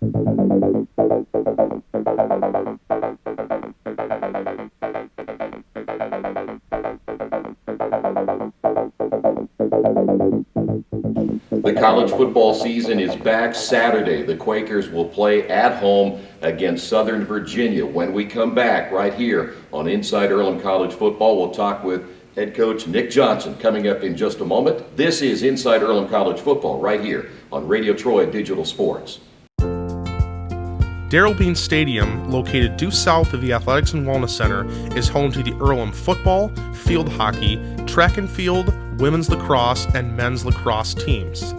The college football season is back Saturday. The Quakers will play at home against Southern Virginia. When we come back right here on Inside Earlham College Football, we'll talk with head coach Nick Johnson coming up in just a moment. This is Inside Earlham College Football right here on Radio Troy Digital Sports. Darrell Bean Stadium, located due south of the Athletics and Wellness Center, is home to the Earlham football, field hockey, track and field, women's lacrosse, and men's lacrosse teams.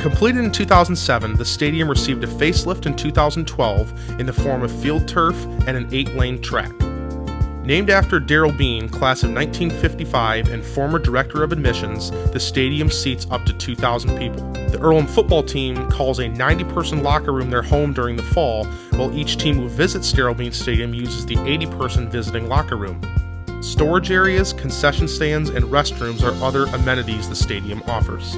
Completed in 2007, the stadium received a facelift in 2012 in the form of field turf and an 8-lane track. Named after Darrell Bean, class of 1955 and former director of admissions, the stadium seats up to 2,000 people. The Earlham football team calls a 90-person locker room their home during the fall, while each team who visits Darrell Bean Stadium uses the 80-person visiting locker room. Storage areas, concession stands, and restrooms are other amenities the stadium offers.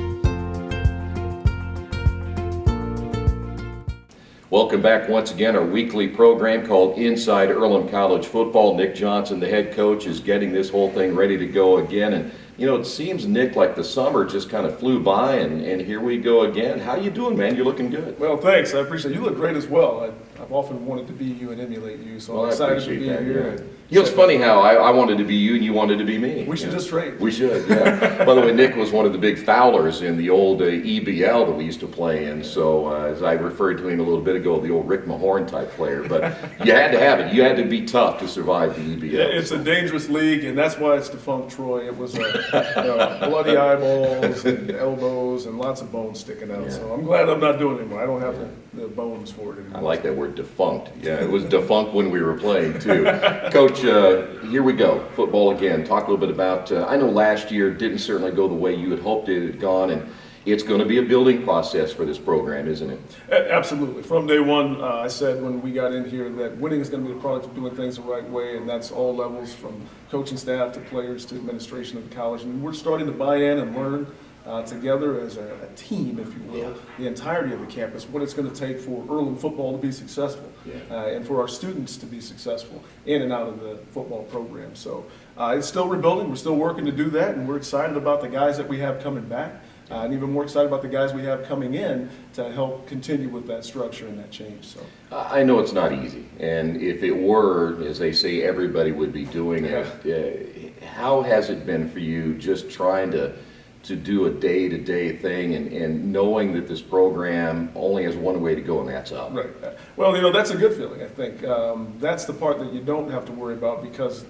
Welcome back once again, our weekly program called Inside Earlham College Football. Nick Johnson, the head coach, is getting this whole thing ready to go again. And, you know, it seems, Nick, like the summer just kind of flew by, and here we go again. How you doing, man? You're looking good. Well, thanks. I appreciate it. You look great as well. I've often wanted to be you and emulate you, so I'm excited to be here. Yeah. You know, it's funny how I wanted to be you and you wanted to be me. We should just trade. We should, yeah. By the way, Nick was one of the big foulers in the old EBL that we used to play in. So as I referred to him a little bit ago, the old Rick Mahorn type player. But you had to have it. You had to be tough to survive the EBL. Yeah, it's a dangerous league, and that's why it's defunct, Troy. It was bloody eyeballs and elbows and lots of bones sticking out. Yeah. So I'm glad I'm not doing it anymore. I don't have the bones for it anymore. I like that word, defunct. Yeah, it was defunct when we were playing, too. Coach, here we go. Football again. Talk a little bit about, I know last year didn't certainly go the way you had hoped it had gone, and it's going to be a building process for this program, isn't it? Absolutely. From day one, I said when we got in here that winning is going to be the product of doing things the right way, and that's all levels from coaching staff to players to administration of the college. And we're starting to buy in and learn together as a team, if you will, the entirety of the campus, what it's going to take for Earlham football to be successful, and for our students to be successful in and out of the football program. So it's still rebuilding. We're still working to do that, and we're excited about the guys that we have coming back, and even more excited about the guys we have coming in to help continue with that structure and that change. So I know it's not easy, and if it were, as they say, everybody would be doing it. How has it been for you just trying to do a day-to-day thing and knowing that this program only has one way to go, and that's up? Right. Well, you know, that's a good feeling, I think. That's the part that you don't have to worry about, because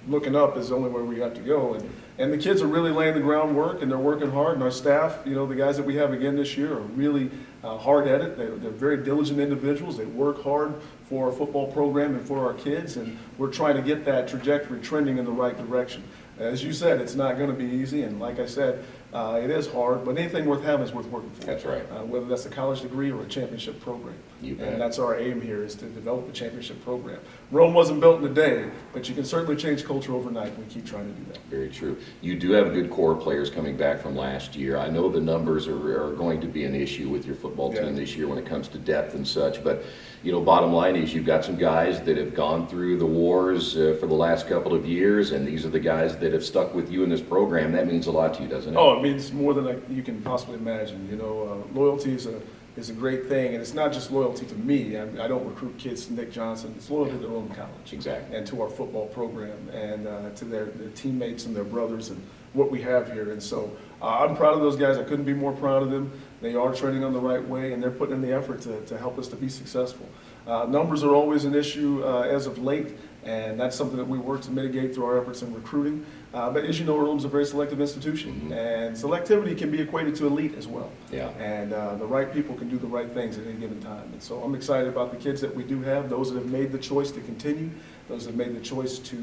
looking up is the only way we have to go. And the kids are really laying the groundwork, and they're working hard. And our staff, you know, the guys that we have again this year are really hard at it. They're very diligent individuals. They work hard for our football program and for our kids, and we're trying to get that trajectory trending in the right direction. As you said, it's not going to be easy, and like I said, it is hard, but anything worth having is worth working for. That's right. Whether that's a college degree or a championship program. You bet. And that's our aim here, is to develop a championship program. Rome wasn't built in a day, but you can certainly change culture overnight, and we keep trying to do that. Very true. You do have a good core of players coming back from last year. I know the numbers are going to be an issue with your football team this year when it comes to depth and such, but you know, bottom line is you've got some guys that have gone through the wars for the last couple of years, and these are the guys that have stuck with you in this program. That means a lot to you, doesn't it? Oh, it means more than you can possibly imagine. You know, loyalty is a great thing, and it's not just loyalty to me. I don't recruit kids to Nick Johnson. It's loyalty to Earlham College. Exactly. And to our football program, and to their teammates and their brothers and what we have here. And so I'm proud of those guys. I couldn't be more proud of them. They are training on the right way, and they're putting in the effort to help us to be successful. Numbers are always an issue as of late, and that's something that we work to mitigate through our efforts in recruiting. But as you know, Earlham's a very selective institution, and selectivity can be equated to elite as well. Yeah. And the right people can do the right things at any given time. And so I'm excited about the kids that we do have, those that have made the choice to continue, those that have made the choice to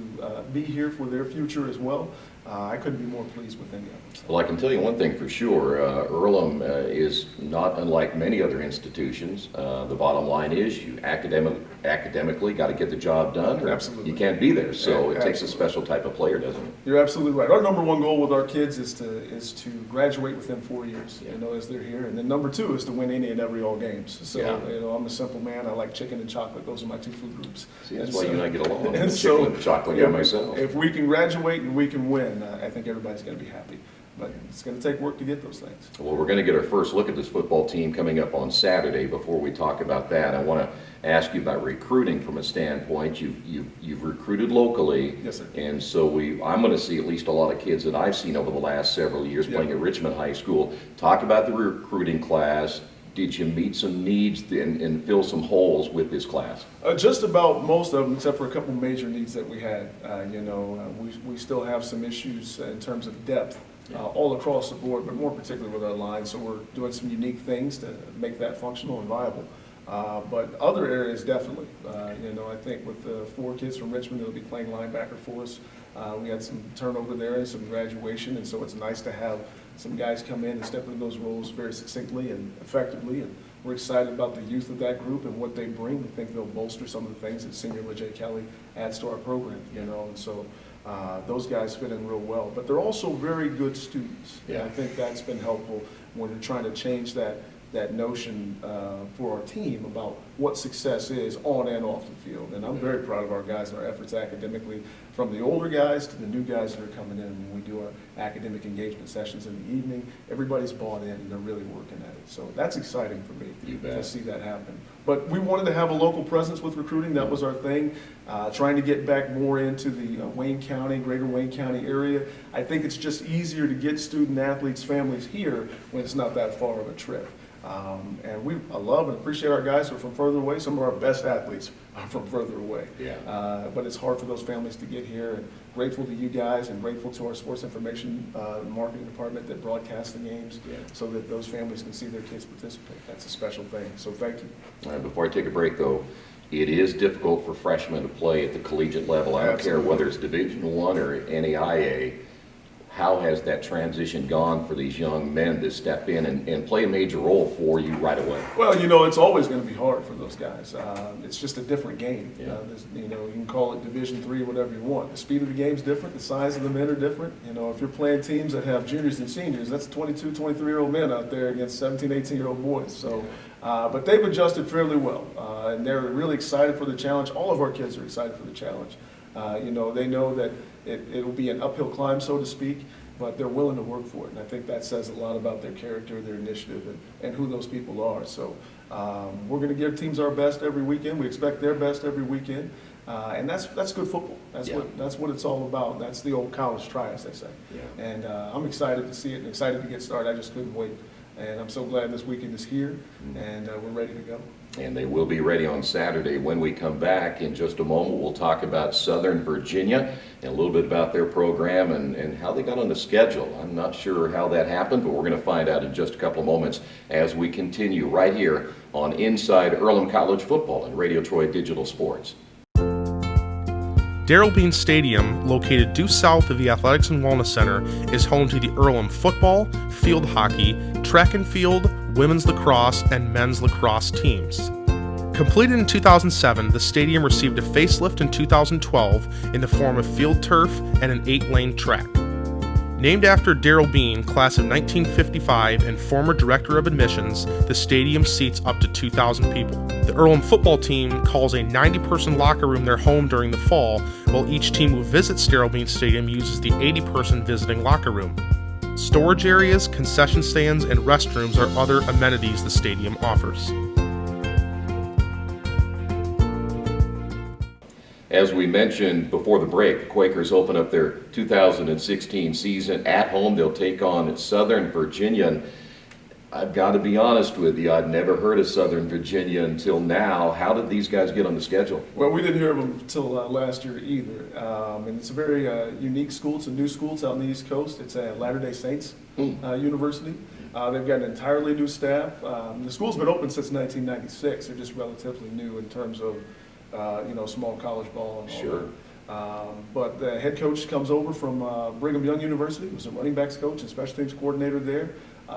be here for their future as well. I couldn't be more pleased with any of them. So. Well, I can tell you one thing for sure. Earlham is not unlike many other institutions. The bottom line is you academically got to get the job done, or Absolutely. you can't be there. So it takes a Absolutely. special type of player, doesn't it? You're absolutely right. Our number one goal with our kids is to graduate within 4 years, as they're here. And then number two is to win any and every all games. So, I'm a simple man. I like chicken and chocolate. Those are my two food groups. See, that's why you and I get along. And chicken and chocolate guy myself. If we can graduate and we can win, I think everybody's going to be happy. But it's going to take work to get those things. Well, we're going to get our first look at this football team coming up on Saturday. Before we talk about that, I want to ask you about recruiting from a standpoint. You've recruited locally. Yes, sir. And so I'm going to see at least a lot of kids that I've seen over the last several years playing at Richmond High School. Talk about the recruiting class. Did you meet some needs and fill some holes with this class? Just about most of them, except for a couple major needs that we had. We still have some issues in terms of depth. All across the board, but more particularly with our line. So we're doing some unique things to make that functional and viable. But other areas, definitely. I think with the 4 kids from Richmond that will be playing linebacker for us, we had some turnover there and some graduation, and so it's nice to have some guys come in and step into those roles very succinctly and effectively. And we're excited about the youth of that group and what they bring. We think they'll bolster some of the things that Senior LeJay Kelly adds to our program, and so those guys fit in real well. But they're also very good students. And I think that's been helpful when you're trying to change that notion for our team about what success is on and off the field. And I'm very proud of our guys and our efforts academically, from the older guys to the new guys that are coming in. When we do our academic engagement sessions in the evening, everybody's bought in and they're really working at it. So that's exciting for me to see that happen. But we wanted to have a local presence with recruiting. That was our thing, trying to get back more into the Wayne County, greater Wayne County area. I think it's just easier to get student athletes' families here when it's not that far of a trip. And I love and appreciate our guys who are from further away. Some of our best athletes are from further away. But it's hard for those families to get here. And grateful to you guys and grateful to our sports information marketing department that broadcasts the games so that those families can see their kids participate. That's a special thing. So thank you. All right, before I take a break, though, it is difficult for freshmen to play at the collegiate level. I don't care whether it's Division I or NAIA. How has that transition gone for these young men to step in and play a major role for you right away? Well, it's always going to be hard for those guys. It's just a different game. You can call it Division III, whatever you want. The speed of the game is different. The size of the men are different. If you're playing teams that have juniors and seniors, that's 22, 23-year-old men out there against 17, 18-year-old boys. So, but they've adjusted fairly well, and they're really excited for the challenge. All of our kids are excited for the challenge. They know that it'll be an uphill climb, so to speak, but they're willing to work for it. And I think that says a lot about their character, their initiative, and who those people are. So we're going to give teams our best every weekend. We expect their best every weekend. And that's good football. That's what it's all about. That's the old college try, as they say. And I'm excited to see it and excited to get started. I just couldn't wait. And I'm so glad this weekend is here, and we're ready to go. And they will be ready on Saturday. When we come back in just a moment, we'll talk about Southern Virginia and a little bit about their program and how they got on the schedule. I'm not sure how that happened, but we're going to find out in just a couple of moments as we continue right here on Inside Earlham College Football and Radio Troy Digital Sports. Darrell Bean Stadium, located due south of the Athletics and Wellness Center, is home to the Earlham football, field hockey, track and field, women's lacrosse, and men's lacrosse teams. Completed in 2007, the stadium received a facelift in 2012 in the form of field turf and an 8-lane track. Named after Darrell Bean, class of 1955 and former director of admissions, the stadium seats up to 2,000 people. The Earlham football team calls a 90-person locker room their home during the fall, while each team who visits Darrell Bean Stadium uses the 80-person visiting locker room. Storage areas, concession stands, and restrooms are other amenities the stadium offers. As we mentioned before the break, the Quakers open up their 2016 season at home. They'll take on Southern Virginia. And I've got to be honest with you, I'd never heard of Southern Virginia until now. How did these guys get on the schedule? Well, we didn't hear of them until last year either. And it's a very unique school. It's a new school. It's out on the East Coast. It's at Latter-day Saints University. They've got an entirely new staff. The school's been open since 1996. They're just relatively new in terms of small college ball and all that. But the head coach comes over from Brigham Young University. He was a running backs coach and special teams coordinator there.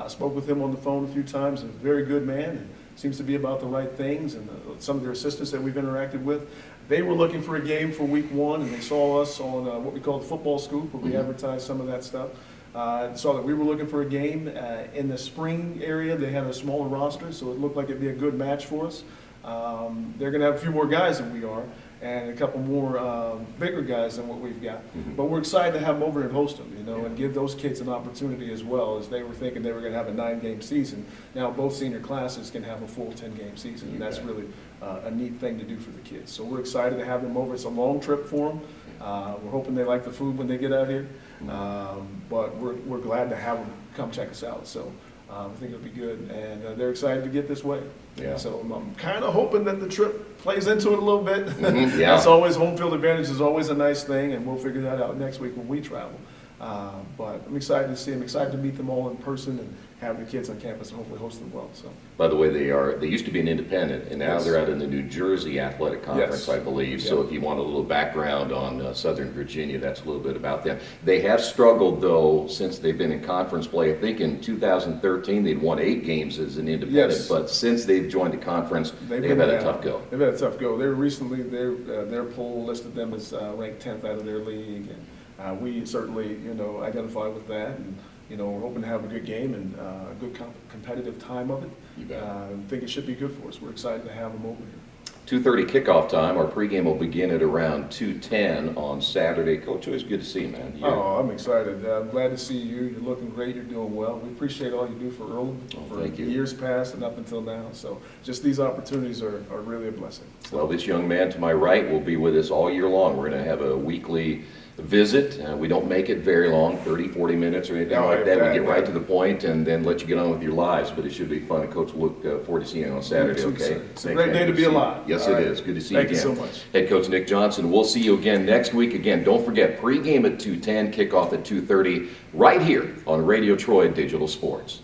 Spoke with him on the phone a few times. A very good man. And seems to be about the right things, and some of their assistants that we've interacted with. They were looking for a game for week 1, and they saw us on what we call the Football Scoop, where we advertise some of that stuff. Saw that we were looking for a game in the spring area. They had a smaller roster, so it looked like it'd be a good match for us. They're going to have a few more guys than we are, and a couple more bigger guys than what we've got. But we're excited to have them over and host them, and give those kids an opportunity as well, as they were thinking they were going to have a 9-game season. Now both senior classes can have a full 10-game season, and that's really a neat thing to do for the kids. So we're excited to have them over. It's a long trip for them. We're hoping they like the food when they get out here, but we're glad to have them come check us out. So I think it'll be good, and they're excited to get this way. Yeah. So I'm kind of hoping that the trip plays into it a little bit. Yeah. That's always, home field advantage is always a nice thing, and we'll figure that out next week when we travel. But I'm excited to see them, excited to meet them all in person and have the kids on campus and hopefully host them well. So. By the way, they used to be an independent, and now Yes. they're out in the New Jersey Athletic Conference, Yes. I believe. Yeah. So if you want a little background on Southern Virginia, that's a little bit about them. They have struggled, though, since they've been in conference play. I think in 2013 they'd won 8 games as an independent, Yes. but since they've joined the conference, they've been had a down. tough go. They've had a tough go. They were recently, their poll listed them as ranked 10th out of their league, and we certainly, identify with that, and we're hoping to have a good game and a good competitive time of it. You bet. I think it should be good for us. We're excited to have them over here. 2:30 kickoff time. Our pregame will begin at around 2:10 on Saturday. Coach, always good to see you, man. Oh, I'm excited. I'm glad to see you. You're looking great. You're doing well. We appreciate all you do for Earlham for thank you. years past and up until now. So just these opportunities are really a blessing. Well, this young man to my right will be with us all year long. We're going to have a weekly visit. We don't make it very long, 30, 40 minutes or anything like that. We get right to the point and then let you get on with your lives. But it should be fun. Coach, look forward to seeing you on Saturday, You too, okay? sir. It's a great day to be alive. Yes, All it right. is. Good to see you Thank again. you so much. Head Coach Nick Johnson. We'll see you again next week. Again, don't forget, pregame at 2:10, kickoff at 2:30, right here on Radio Troy Digital Sports.